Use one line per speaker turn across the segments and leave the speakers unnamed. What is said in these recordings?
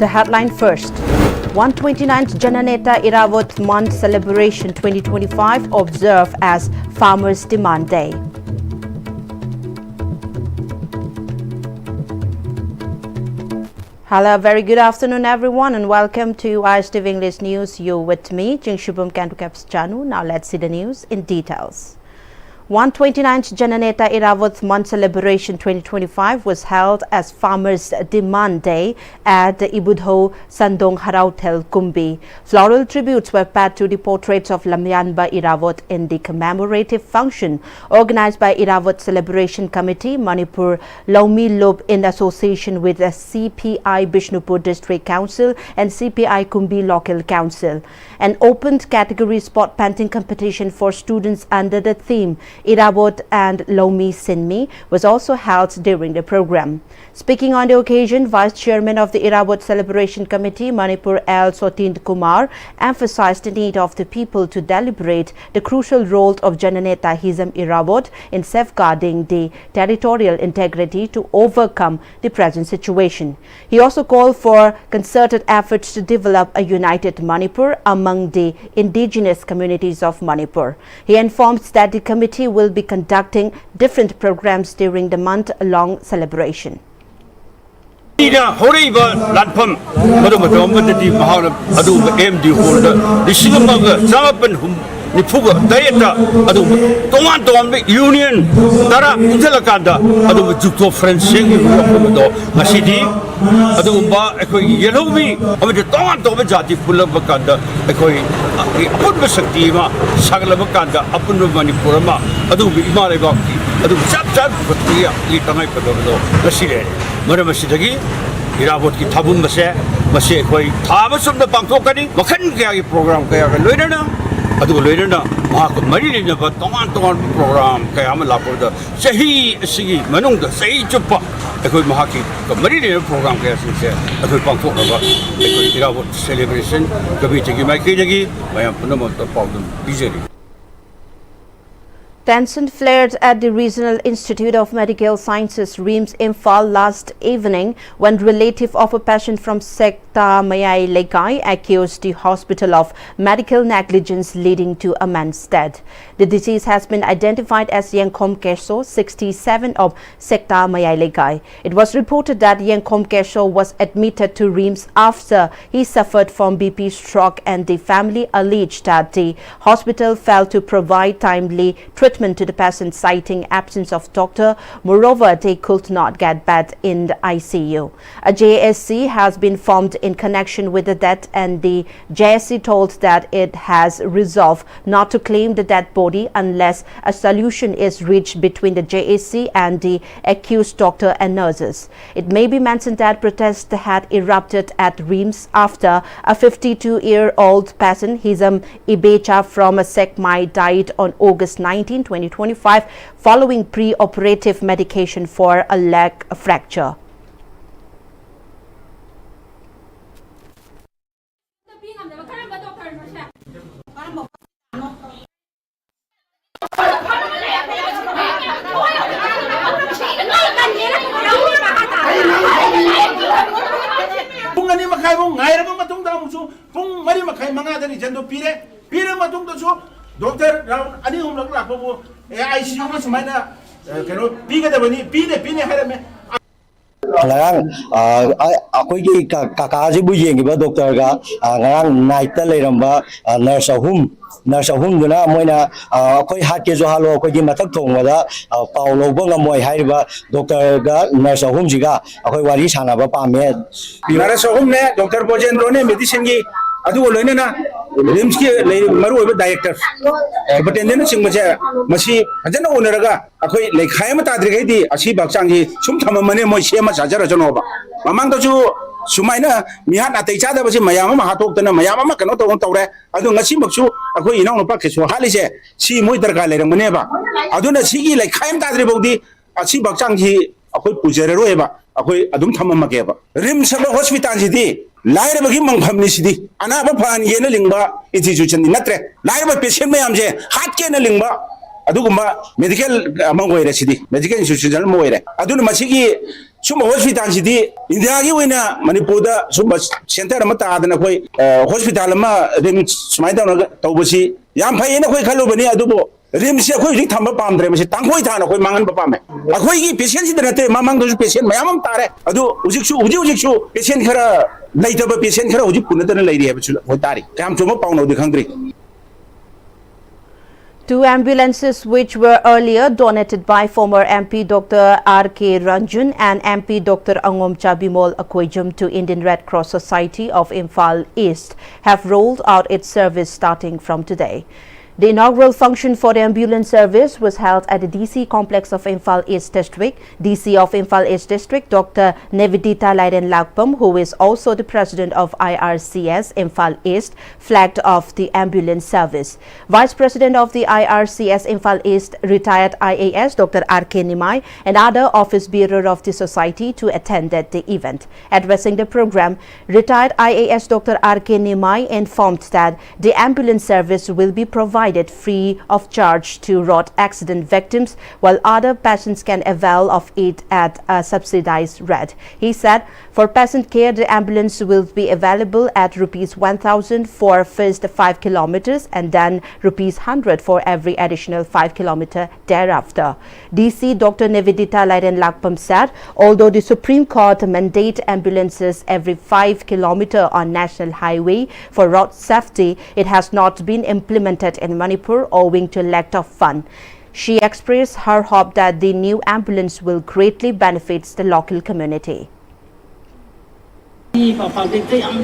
The headline first. 129th Jananeta Irawat Month Celebration 2025 observed as Farmers' Demand Day. Hello, very good afternoon everyone and welcome to Pm-Istv English News. You're with me, Jing Shubham Kantukaps Chanu. Now let's see the news in details. 129th Jananeta Irawat Month Celebration 2025 was held as Farmers' Demand Day at the Ibudho Sandong Harautel Kumbi. Floral tributes were paid to the portraits of Lamyanba Irawat in the commemorative function organized by Irawat Celebration Committee, Manipur Laumi Lub in association with the CPI Bishnupur District Council and CPI Kumbi Local Council. An opened category spot painting competition for students under the theme Irawat and Laumi Sinmi was also held during the program. Speaking on the occasion, Vice Chairman of the Irawat Celebration Committee, Manipur L. Sotind Kumar, emphasized the need of the people to deliberate the crucial role of Jananeta Hizam Irawat in safeguarding the territorial integrity to overcome the present situation. He also called for concerted efforts to develop a united Manipur among the indigenous communities of Manipur. He informed that the committee will be conducting different programs during the month-long celebration.
Nifuga dayata adu tongan union dara intelakanda adu jukto friendship do masidi adu ba ekoi yelobi amade tongan jati pula bakanda ekoi put basakti ma sagla bakanda apun manipur ma adu imare bakti adu chap bakti li tangai pado maside mara masidagi Irawat ki thabun mase mase ekoi thaba sumda pangthokani makhan kya program kaya ga loinana adu loinana mahak marilina ba tongan program kaya ama lapoda sahi sigi manungda sahi chupa ekoi mahaki marilina program kaya sinse adu pangthokna ba ekoi Irawat celebration kabi chigi mai kiji mayam punamo to problem bijeri.
Tension flared at the Regional Institute of Medical Sciences, RIMS, Imphal last evening when relative of a patient from Sekta Mayai Lekai accused the hospital of medical negligence leading to a man's death. The disease has been identified as Yengkom Kesho, 67 of Sekta Mayai Lekai. It was reported that Yengkom Kesho was admitted to RIMS after he suffered from BP stroke, and the family alleged that the hospital failed to provide timely treatment to the patient, citing absence of doctor. Moreover, they could not get bed in the ICU. A JSC has been formed in connection with the death, and the JSC told that it has resolved not to claim the dead body unless a solution is reached between the JSC and the accused doctor and nurses. It may be mentioned that protests had erupted at RIMS after a 52-year-old patient, Hizam Ibecha from Sekmai, died on August 19, 2025 following pre-operative medication for a leg fracture.
Pungani makai bung ngair bung matung dah musuh pung mari makai manga dari jando pire matung tu so dokter ani umlak lah popo ICU mas mana keno pige dah bani pine hari me.
Ngarang aku ini kakak aja bu yang kita dokter ga ngarang naik tel leramba nurse home guna moina aku hat ke johalo aku ini matak thong ada Paulo bang amoy hari ba dokter ga nurse home juga aku wari sana ba pame
nurse home ne dokter Bojendro ne medicine ki adu loine na RIMS ki maru oba director batende sing mache masi ajana oneraga akoi lekhai ma tadri gai di asi bakchang ji sum thamamane moi sema sajara jono ba mamang to ju sumaina mihat atai cha da basi mayam ma hatok tana mayam ma kano to tawre adu ngasi maksu akoi inang no pa keso halise si moi darga le rang mane ba adu na si gi lekhai ma tadri bodi asi bakchang ji akoi pujere ro ba akoi adum thamama ke ba RIMS hospital ji di लाइर बगी मंगफम निसिदी अनाबा फान येना लिंबा institution नत्रे लाइर बा patient मयाम जे हाट के न लिंबा अदुगुम्बा medical among ओइरे सिदी medical institution मो ओइरे अदुन मसिगी sum hospital sidi India gi wina Manipur da sum center ma ta da na koi hospital ma rim smai da na tawbasi yam phai na koi khalu bani adubo rim se koi ri thamba pam dre masi tangkoi tha na koi mangan ba pam akoi gi patient si da te mamang do patient mayam am tare adu ujik su patient khara laita ba patient khara ujik puna da na lai ri ha bu hoi tari kam chuma paung no de khangdri.
2 ambulances which were earlier donated by former MP Dr. R.K. Ranjan and MP Dr. Angom Chabimol Akwejum to Indian Red Cross Society of Imphal East have rolled out its service starting from today. The inaugural function for the ambulance service was held at the DC complex of Imphal East District. DC of Imphal East District, Dr. Nevidita Laiden Lakpam, who is also the president of IRCS Imphal East, flagged off the ambulance service. Vice President of the IRCS Imphal East, retired IAS Dr. R.K. Nimai, and other office bearer of the society to attended the event. Addressing the program, retired IAS Dr. R.K. Nimai informed that the ambulance service will be provided free of charge to road accident victims, while other patients can avail of it at a subsidized rate. He said, for patient care, the ambulance will be available at rupees 1,000 for first 5 kilometers and then rupees 100 for every additional 5 kilometer thereafter. DC Dr. Nevidita Laiden Lakpam said, although the Supreme Court mandate ambulances every 5 kilometer on national highway for road safety, it has not been implemented in Manipur owing to lack of fund. She expressed her hope that the new ambulance will greatly benefit the local community.
Public Indian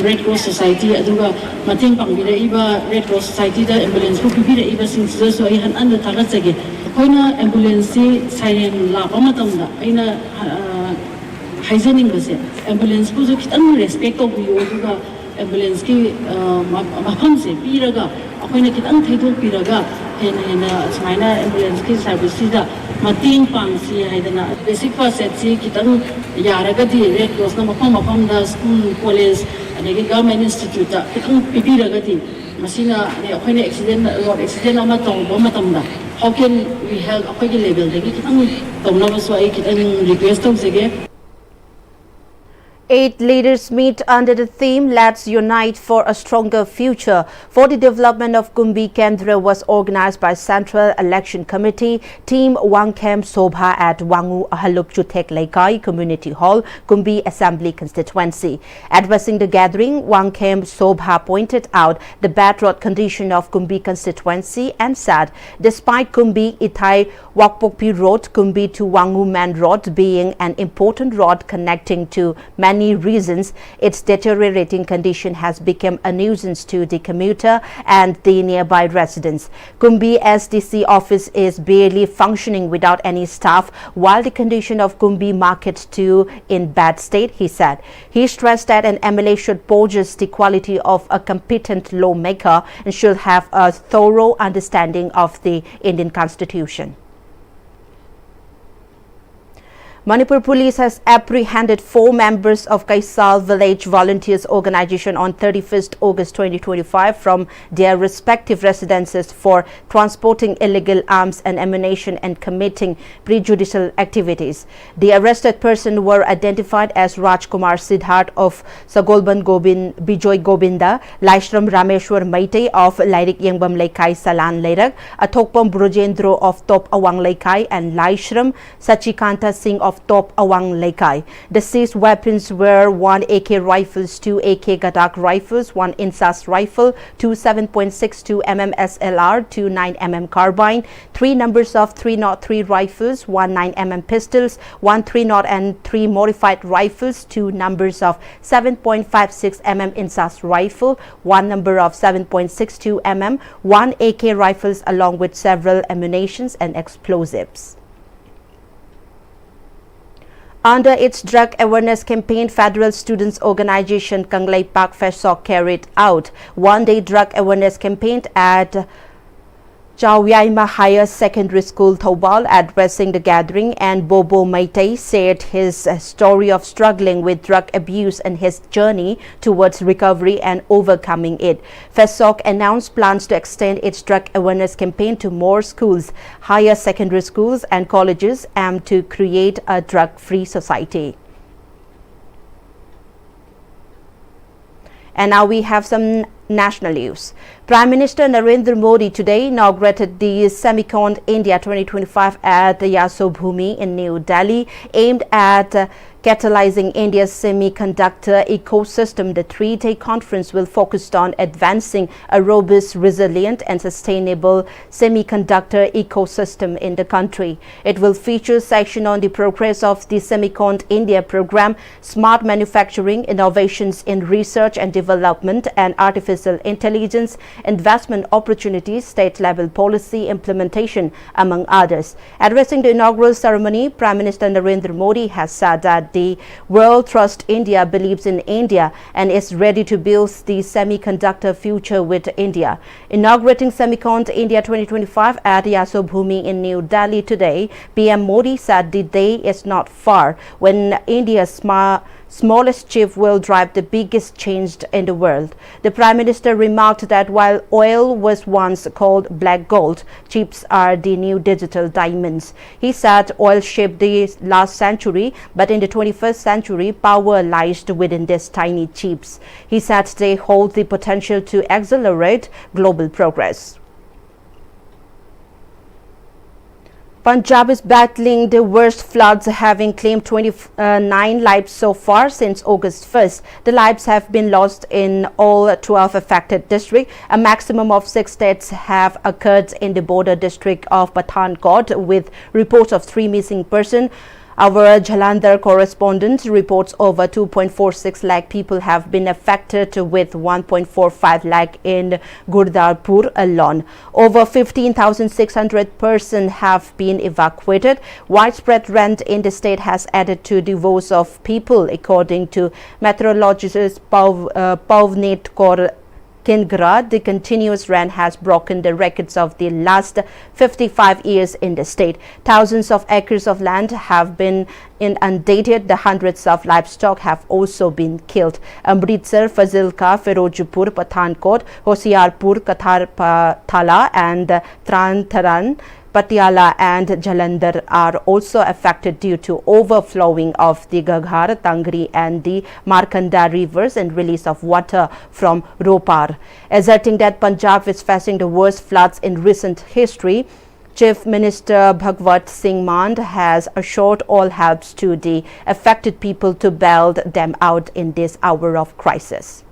Red Cross Society aduga mating pangbira iba Red Cross Society da ambulance ko bibira iba singsa so ai han an da thagat jage koina ambulance siren la ba matam da aina hygienic base ambulance ko jo kitang respect of you aduga ambulance ki mafam se piraga akoina kitang thaidok piraga hena smaina ambulance ki service da mating pang si haidana basic first aid si kitang yaraga di Red Cross na mafam da school college adagi government institute da kitang pipiraga di masina ne akoina accident road accident ama tong bo matam da how can we help akoigi level dagi kitang tong na so ai kitang request tong sige.
8 leaders meet under the theme Let's Unite for a Stronger Future for the development of Kumbi Kendra was organized by Central Election Committee Team Wangkem Sobha at Wangu Ahalup Chutek Laikai Community Hall, Kumbi Assembly Constituency. Addressing the gathering, Wangkem Sobha pointed out the bad road condition of Kumbi constituency and said, despite Kumbi Itai Wakpokpi Road, Kumbi to Wangu Man Road being an important road connecting to many reasons, its deteriorating condition has become a nuisance to the commuter and the nearby residents. Kumbi SDC office is barely functioning without any staff, while the condition of Kumbi market too in bad state, he said. He stressed that an MLA should possess the quality of a competent lawmaker and should have a thorough understanding of the Indian Constitution. Manipur Police has apprehended 4 members of Kaisal Village Volunteers Organization on 31st August 2025 from their respective residences for transporting illegal arms and ammunition and committing prejudicial activities. The arrested persons were identified as Rajkumar Siddharth of Sagolban Bijoy Gobinda, Laishram Rameshwar Maite of Lairik Yengbam Laikai Salan Lairak, Athokpam Brujendro of Top Awang Laikai, and Laishram Sachikanta Singh of Top Awang Laikai. The seized weapons were 1 AK rifles, 2 AK Gadak rifles, 1 Insas rifle, 2 7.62 mm SLR, 2 9mm carbine, 3 numbers of 303 rifles, 1 9mm pistols, 1 3-0 and 3 modified rifles, 2 numbers of 7.56 mm Insas rifle, 1 number of 7.62 mm, 1 AK rifles along with several ammunitions and explosives. Under its drug awareness campaign, Federal Students Organization Kanglai Park Fesok carried out one-day drug awareness campaign at Chaoyaima Higher Secondary School Thobal addressing the gathering, and Bobo Maitei shared his story of struggling with drug abuse and his journey towards recovery and overcoming it. FESOC announced plans to extend its drug awareness campaign to more schools, higher secondary schools and colleges, and to create a drug-free society. And now we have some national news. Prime Minister Narendra Modi today inaugurated the Semicon India 2025 at the Yasobhumi in New Delhi, aimed at catalyzing India's semiconductor ecosystem. The three-day conference will focus on advancing a robust, resilient and sustainable semiconductor ecosystem in the country. It will feature a section on the progress of the Semicon India program, smart manufacturing, innovations in research and development, and artificial intelligence, investment opportunities, state-level policy implementation, among others. Addressing the inaugural ceremony, Prime Minister Narendra Modi has said that the world trusts India, believes in India, and is ready to build the semiconductor future with India. Inaugurating Semicon India 2025 at Yasobhumi in New Delhi today, PM Modi said the day is not far when India's smallest chip will drive the biggest change in the world. The Prime Minister remarked that while oil was once called black gold, chips are the new digital diamonds. He said oil shaped the last century, but in the 21st century, power lies within these tiny chips. He said they hold the potential to accelerate global progress. Punjab is battling the worst floods, having claimed 29 lives so far since August 1st. The lives have been lost in all 12 affected districts. A maximum of 6 deaths have occurred in the border district of Pathankot, with reports of 3 missing persons. Our Jalandhar correspondent reports over 2.46 lakh people have been affected, with 1.45 lakh in Gurdaspur alone. Over 15,600 persons have been evacuated. Widespread rain in the state has added to the woes of people, according to meteorologist Pavneet Kaur Kingra. The continuous rain has broken the records of the last 55 years in the state. Thousands of acres of land have been inundated. The hundreds of livestock have also been killed. Amritsar, Fazilka, Firozpur, Pathankot, Hoshiarpur, Katharpathala and Trantharan, Patiala and Jalandhar are also affected due to overflowing of the Gaghar, Tangri and the Markanda rivers and release of water from Ropar. Asserting that Punjab is facing the worst floods in recent history, Chief Minister Bhagwat Singh Mann has assured all helps to the affected people to bail them out in this hour of crisis.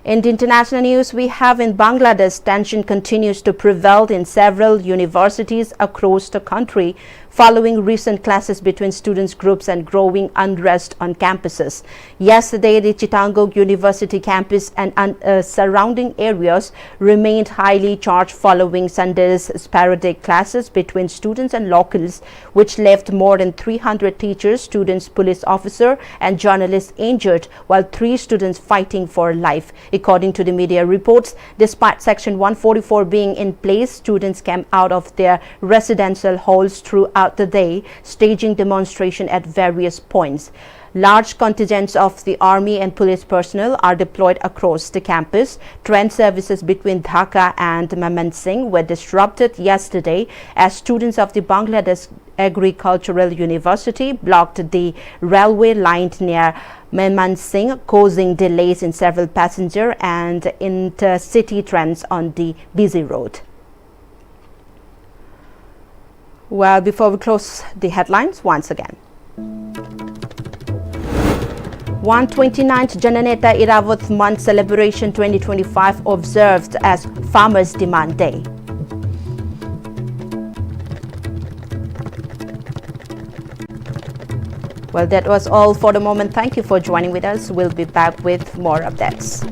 In the international news, we have in Bangladesh, tension continues to prevail in several universities across the country following recent clashes between students groups and growing unrest on campuses. Yesterday, the Chittagong University campus and surrounding areas remained highly charged following Sunday's sporadic clashes between students and locals, which left more than 300 teachers, students, police officer and journalists injured, while 3 students fighting for life. According to the media reports, despite Section 144 being in place, students came out of their residential halls throughout the day, staging demonstration at various points. Large contingents of the army and police personnel are deployed across the campus. Train services between Dhaka and Mymensingh were disrupted yesterday as students of the Bangladesh Agricultural University blocked the railway line near Mymensingh, causing delays in several passenger and intercity trains on the busy road. Well, before we close the headlines once again. 129th Jananeta Iravath Month Celebration 2025 observed as Farmers' Demand Day. Well, that was all for the moment. Thank you for joining with us. We'll be back with more updates.